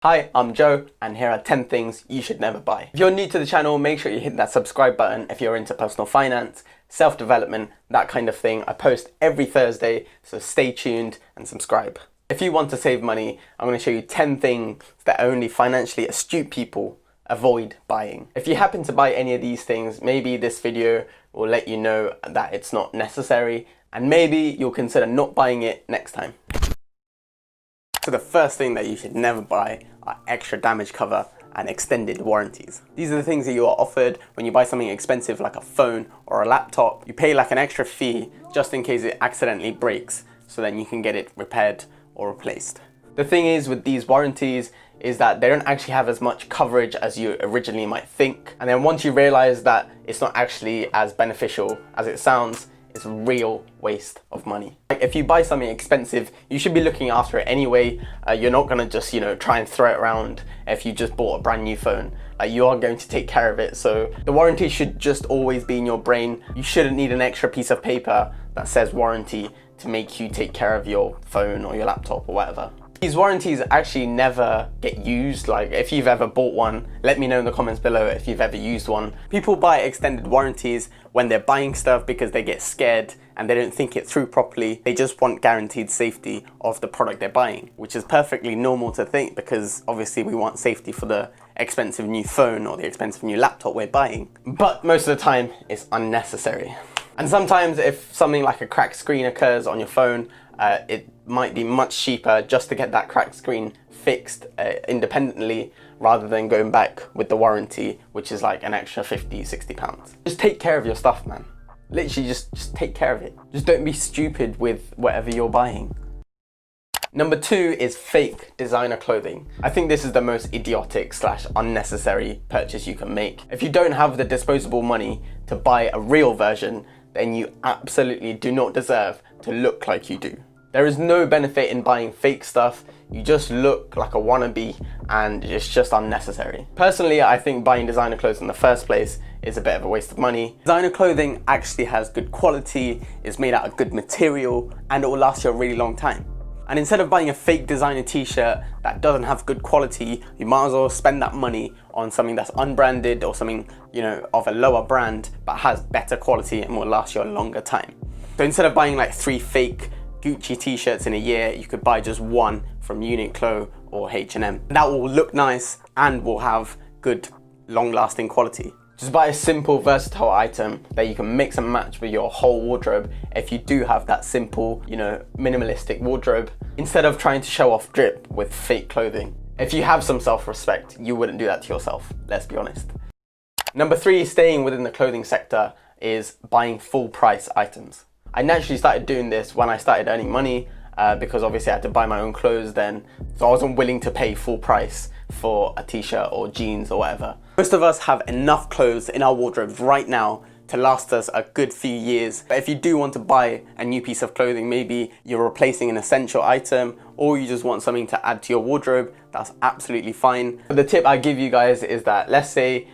Hi, I'm Joe, and here are 10 things you should never buy. If you're new to the channel, make sure you hit that subscribe button if you're into personal finance, self-development, that kind of thing. I post every Thursday, so stay tuned and subscribe. If you want to save money, I'm going to show you 10 things that only financially astute people avoid buying. If you happen to buy any of these things, maybe this video will let you know that it's not necessary, and maybe you'll consider not buying it next time. So the first thing that you should never buy are extra damage cover and extended warranties. These are the things that you are offered when you buy something expensive like a phone or a laptop. You pay like an extra fee just in case it accidentally breaks, so then you can get it repaired or replaced. The thing is with these warranties is that they don't actually have as much coverage as you originally might think. And then once you realize that it's not actually as beneficial as it sounds, it's a real waste of money. Like if you buy something expensive, you should be looking after it anyway. You're not gonna just, try and throw it around if you just bought a brand new phone. You are going to take care of it. So the warranty should just always be in your brain. You shouldn't need an extra piece of paper that says warranty to make you take care of your phone or your laptop or whatever. These warranties actually never get used. Like if you've ever bought one, let me know in the comments below if you've ever used one. People buy extended warranties when they're buying stuff because they get scared and they don't think it through properly. They just want guaranteed safety of the product they're buying, which is perfectly normal to think because obviously we want safety for the expensive new phone or the expensive new laptop we're buying. But most of the time it's unnecessary. And sometimes if something like a cracked screen occurs on your phone, it might be much cheaper just to get that cracked screen fixed independently rather than going back with the warranty, which is like an extra 50, 60 pounds. Just take care of your stuff, man. Literally just take care of it. Just don't be stupid with whatever you're buying. Number 2 is fake designer clothing. I think this is the most idiotic / unnecessary purchase you can make. If you don't have the disposable money to buy a real version, then you absolutely do not deserve to look like you do. There is no benefit in buying fake stuff. You just look like a wannabe and it's just unnecessary. Personally, I think buying designer clothes in the first place is a bit of a waste of money. Designer clothing actually has good quality, is made out of good material, and it will last you a really long time. And instead of buying a fake designer t-shirt that doesn't have good quality, you might as well spend that money on something that's unbranded or something, of a lower brand, but has better quality and will last you a longer time. So instead of buying like 3 fake Gucci t-shirts in a year, you could buy just one from Uniqlo or H&M. That will look nice and will have good, long-lasting quality. Just buy a simple, versatile item that you can mix and match with your whole wardrobe if you do have that simple, minimalistic wardrobe, instead of trying to show off drip with fake clothing. If you have some self-respect, you wouldn't do that to yourself, let's be honest. Number 3, staying within the clothing sector, is buying full price items. I naturally started doing this when I started earning money because obviously I had to buy my own clothes then, so I wasn't willing to pay full price for a t-shirt or jeans or whatever. Most of us have enough clothes in our wardrobes right now to last us a good few years. But if you do want to buy a new piece of clothing, maybe you're replacing an essential item or you just want something to add to your wardrobe, that's absolutely fine. But the tip I give you guys is that let's say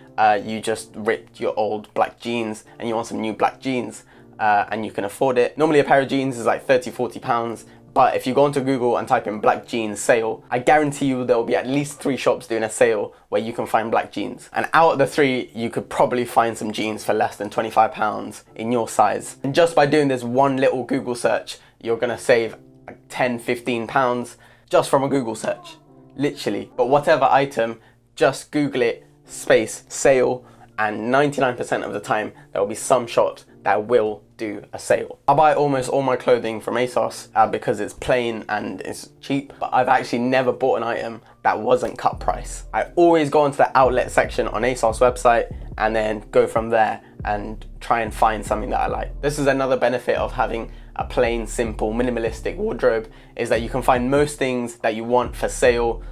you just ripped your old black jeans and you want some new black jeans and you can afford it. Normally a pair of jeans is like 30, 40 pounds. But if you go onto Google and type in black jeans sale, I guarantee you there will be at least 3 shops doing a sale where you can find black jeans. And out of the 3, you could probably find some jeans for less than 25 pounds in your size. And just by doing this one little Google search, you're gonna save like 10, 15 pounds just from a Google search, literally. But whatever item, just Google it, space, sale, and 99% of the time, there will be some shops that will do a sale. I buy almost all my clothing from ASOS because it's plain and it's cheap, but I've actually never bought an item that wasn't cut price. I always go onto the outlet section on ASOS website and then go from there and try and find something that I like. This is another benefit of having a plain, simple, minimalistic wardrobe, is that you can find most things that you want for sale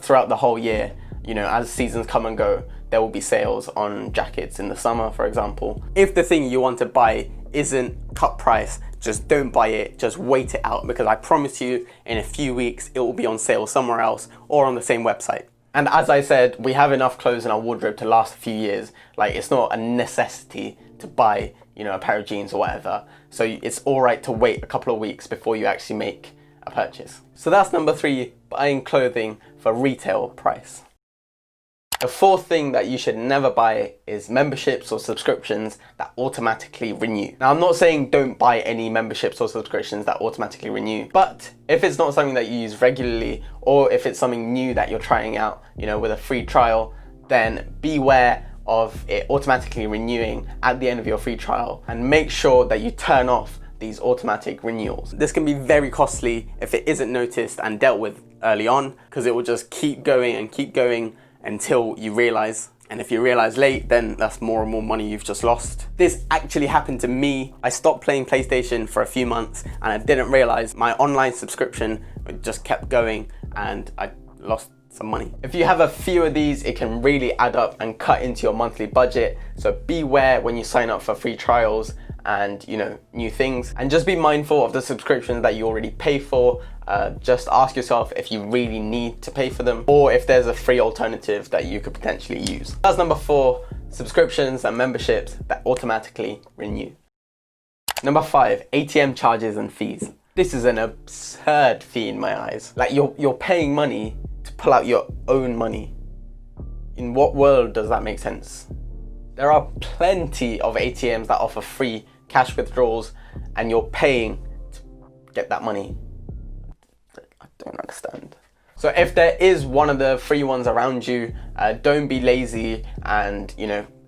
throughout the whole year. As seasons come and go, there will be sales on jackets in the summer, for example. If the thing you want to buy isn't cut price, just don't buy it, just wait it out, because I promise you in a few weeks it will be on sale somewhere else or on the same website. And as I said, we have enough clothes in our wardrobe to last a few years. Like, it's not a necessity to buy, a pair of jeans or whatever. So it's all right to wait a couple of weeks before you actually make a purchase. So that's number 3, buying clothing for retail price. The 4th thing that you should never buy is memberships or subscriptions that automatically renew. Now, I'm not saying don't buy any memberships or subscriptions that automatically renew, but if it's not something that you use regularly, or if it's something new that you're trying out, with a free trial, then beware of it automatically renewing at the end of your free trial, and make sure that you turn off these automatic renewals. This can be very costly if it isn't noticed and dealt with early on, because it will just keep going and keep going until you realize. And if you realize late, then that's more and more money you've just lost. This actually happened to me. I stopped playing PlayStation for a few months and I didn't realize my online subscription just kept going and I lost some money. If you have a few of these, it can really add up and cut into your monthly budget. So beware when you sign up for free trials and new things, and just be mindful of the subscriptions that you already pay for. Just ask yourself if you really need to pay for them, or if there's a free alternative that you could potentially use. That's number 4, subscriptions and memberships that automatically renew. Number 5, ATM charges and fees. This is an absurd fee in my eyes. Like you're paying money to pull out your own money. In what world does that make sense? There are plenty of ATMs that offer free cash withdrawals and you're paying to get that money. I don't understand. So if there is one of the free ones around you, don't be lazy, and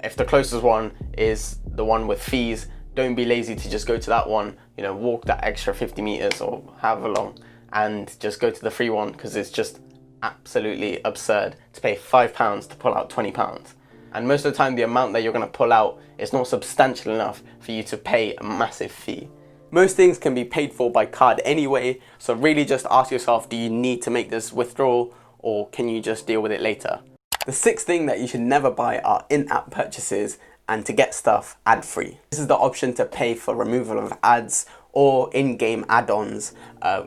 if the closest one is the one with fees, don't be lazy to just go to that one, walk that extra 50 meters or however long and just go to the free one, because it's just absolutely absurd to pay £5 to pull out £20. And most of the time the amount that you're going to pull out is not substantial enough for you to pay a massive fee. Most things can be paid for by card anyway, so really just ask yourself, do you need to make this withdrawal, or can you just deal with it later? The 6th thing that you should never buy are in-app purchases and to get stuff ad-free. This is the option to pay for removal of ads or in-game add-ons,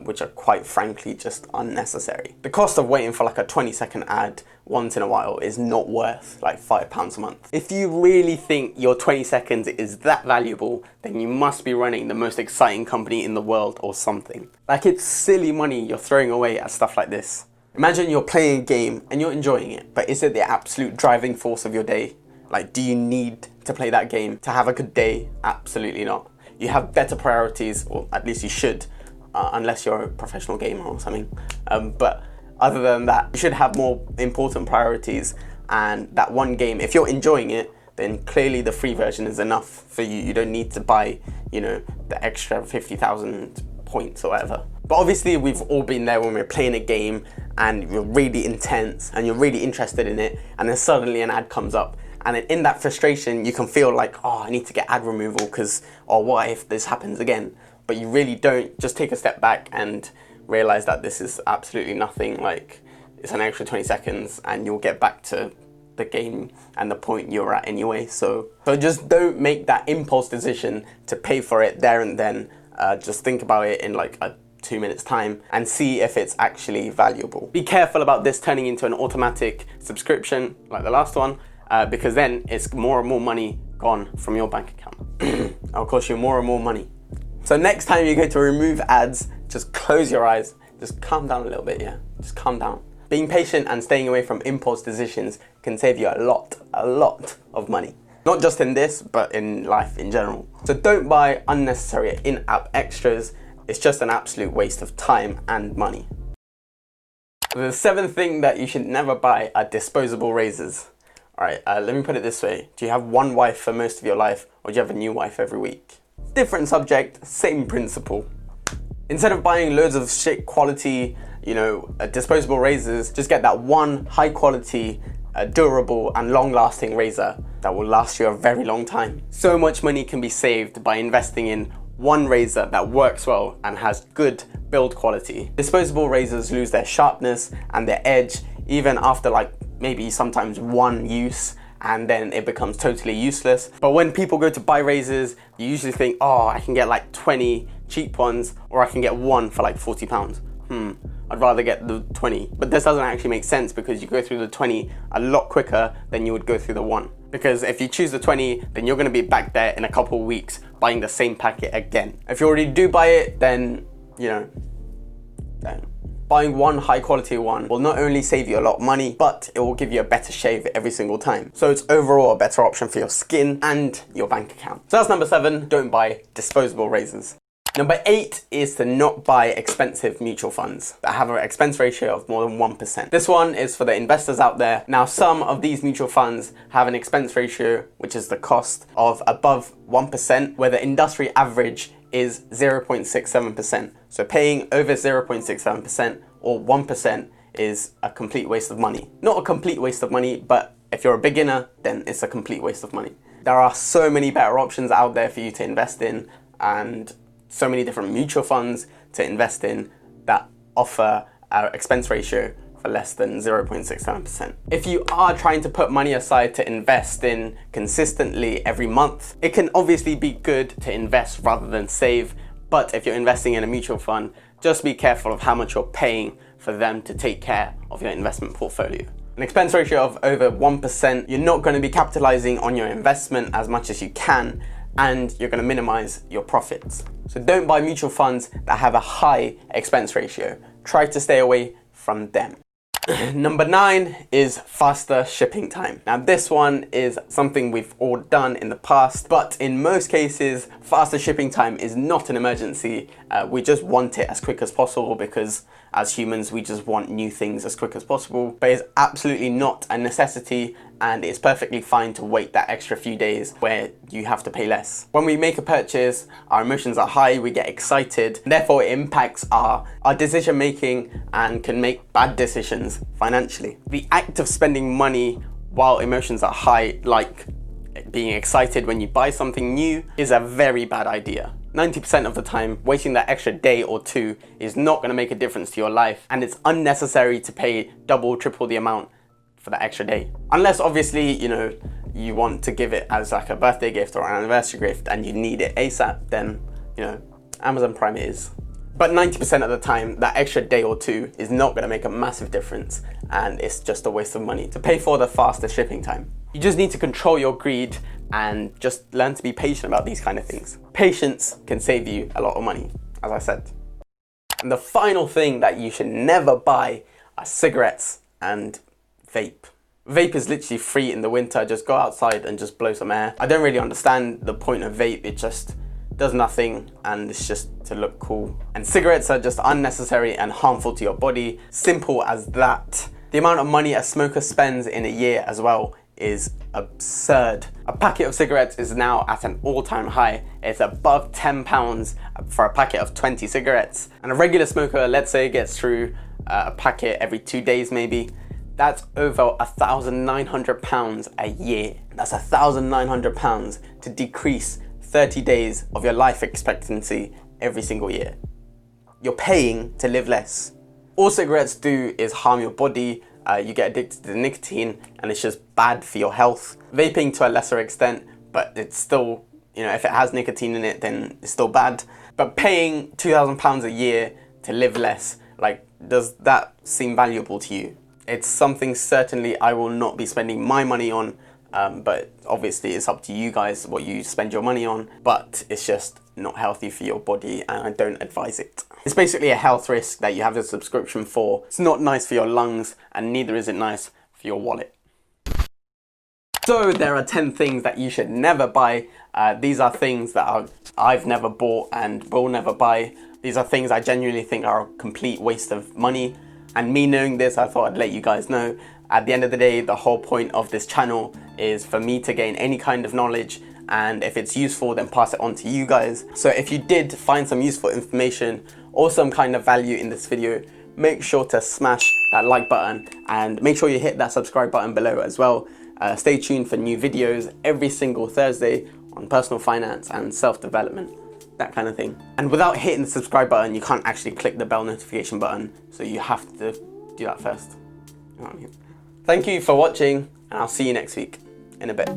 which are quite frankly just unnecessary. The cost of waiting for like a 20-second ad once in a while is not worth like £5 a month. If you really think your 20 seconds is that valuable, then you must be running the most exciting company in the world or something. Like, it's silly money you're throwing away at stuff like this. Imagine you're playing a game and you're enjoying it, but is it the absolute driving force of your day? Like, do you need to play that game to have a good day? Absolutely not. You have better priorities, or at least you should, unless you're a professional gamer or something. But other than that, you should have more important priorities, and that one game, if you're enjoying it, then clearly the free version is enough for you. You don't need to buy, the extra 50,000 points or whatever. But obviously we've all been there when we're playing a game and you're really intense and you're really interested in it, and then suddenly an ad comes up. And in that frustration, you can feel like, oh, I need to get ad removal because, or what if this happens again? But you really don't. Just take a step back and realize that this is absolutely nothing. Like, it's an extra 20 seconds and you'll get back to the game and the point you're at anyway. So just don't make that impulse decision to pay for it there and then. Just think about it in like a 2 minutes time and see if it's actually valuable. Be careful about this turning into an automatic subscription like the last one. Because then it's more and more money gone from your bank account. It'll cost you more and more money. So next time you go to remove ads, just close your eyes. Just calm down a little bit, yeah? Just calm down. Being patient and staying away from impulse decisions can save you a lot of money. Not just in this, but in life in general. So don't buy unnecessary in-app extras. It's just an absolute waste of time and money. The 7th thing that you should never buy are disposable razors. Alright, let me put it this way. Do you have one wife for most of your life, or do you have a new wife every week? Different subject, same principle. Instead of buying loads of shit quality, disposable razors, just get that one high quality, durable and long lasting razor that will last you a very long time. So much money can be saved by investing in one razor that works well and has good build quality. Disposable razors lose their sharpness and their edge even after maybe sometimes one use, and then it becomes totally useless. But when people go to buy razors, you usually think, oh, I can get 20 cheap ones, or I can get one for £40. I'd rather get the 20. But this doesn't actually make sense, because you go through the 20 a lot quicker than you would go through the one. Because if you choose the 20, then you're gonna be back there in a couple of weeks buying the same packet again. If you already do buy it, then, Buying one high quality one will not only save you a lot of money, but it will give you a better shave every single time. So it's overall a better option for your skin and your bank account. So that's number 7, don't buy disposable razors. Number 8 is to not buy expensive mutual funds that have an expense ratio of more than 1%. This one is for the investors out there. Now, some of these mutual funds have an expense ratio, which is the cost, of above 1%, where the industry average is 0.67%. So paying over 0.67% or 1% is a complete waste of money. Not a complete waste of money, but if you're a beginner, then it's a complete waste of money. There are so many better options out there for you to invest in, and so many different mutual funds to invest in that offer an expense ratio for less than 0.67%. If you are trying to put money aside to invest in consistently every month, it can obviously be good to invest rather than save. But if you're investing in a mutual fund, just be careful of how much you're paying for them to take care of your investment portfolio. An expense ratio of over 1%, you're not going to be capitalizing on your investment as much as you can, and you're going to minimize your profits. So don't buy mutual funds that have a high expense ratio. Try to stay away from them. Number 9 is faster shipping time. Now this one is something we've all done in the past, but in most cases, faster shipping time is not an emergency. We just want it as quick as possible because as humans, we just want new things as quick as possible, but it's absolutely not a necessity, and it's perfectly fine to wait that extra few days where you have to pay less. When we make a purchase, our emotions are high, we get excited, therefore it impacts our decision making and can make bad decisions financially. The act of spending money while emotions are high, like being excited when you buy something new, is a very bad idea. 90% of the time, wasting that extra day or two is not going to make a difference to your life, and it's unnecessary to pay double, triple the amount for that extra day. Unless obviously, you want to give it as like a birthday gift or an anniversary gift and you need it ASAP, then, Amazon Prime it is. But 90% of the time, that extra day or two is not going to make a massive difference, and it's just a waste of money to pay for the faster shipping time. You just need to control your greed and just learn to be patient about these kind of things. Patience can save you a lot of money, as I said. And the final thing that you should never buy are cigarettes and vape. Vape is literally free in the winter. Just go outside and just blow some air. I don't really understand the point of vape. It just does nothing and it's just to look cool. And cigarettes are just unnecessary and harmful to your body. Simple as that. The amount of money a smoker spends in a year as well is absurd. A packet of cigarettes is now at an all-time high. It's above £10 for a packet of 20 cigarettes. And a regular smoker, let's say, gets through a packet every 2 days maybe. That's over £1,900 a year. That's £1,900 to decrease 30 days of your life expectancy every single year. You're paying to live less. All cigarettes do is harm your body. You get addicted to the nicotine and it's just bad for your health. Vaping to a lesser extent, but it's still, if it has nicotine in it, then it's still bad. But paying £2,000 a year to live less, does that seem valuable to you? It's something certainly I will not be spending my money on, but obviously it's up to you guys what you spend your money on, but it's just not healthy for your body and I don't advise it. It's basically a health risk that you have a subscription for. It's not nice for your lungs and neither is it nice for your wallet. So there are 10 things that you should never buy. These are things that I've never bought and will never buy. These are things I genuinely think are a complete waste of money. And me knowing this, I thought I'd let you guys know. At the end of the day, the whole point of this channel is for me to gain any kind of knowledge, and if it's useful, then pass it on to you guys. So if you did find some useful information or some kind of value in this video, make sure to smash that like button and make sure you hit that subscribe button below as well. Stay tuned for new videos every single Thursday on personal finance and self-development, that kind of thing. And without hitting the subscribe button, you can't actually click the bell notification button, so you have to do that first. Thank you for watching, and I'll see you next week in a bit.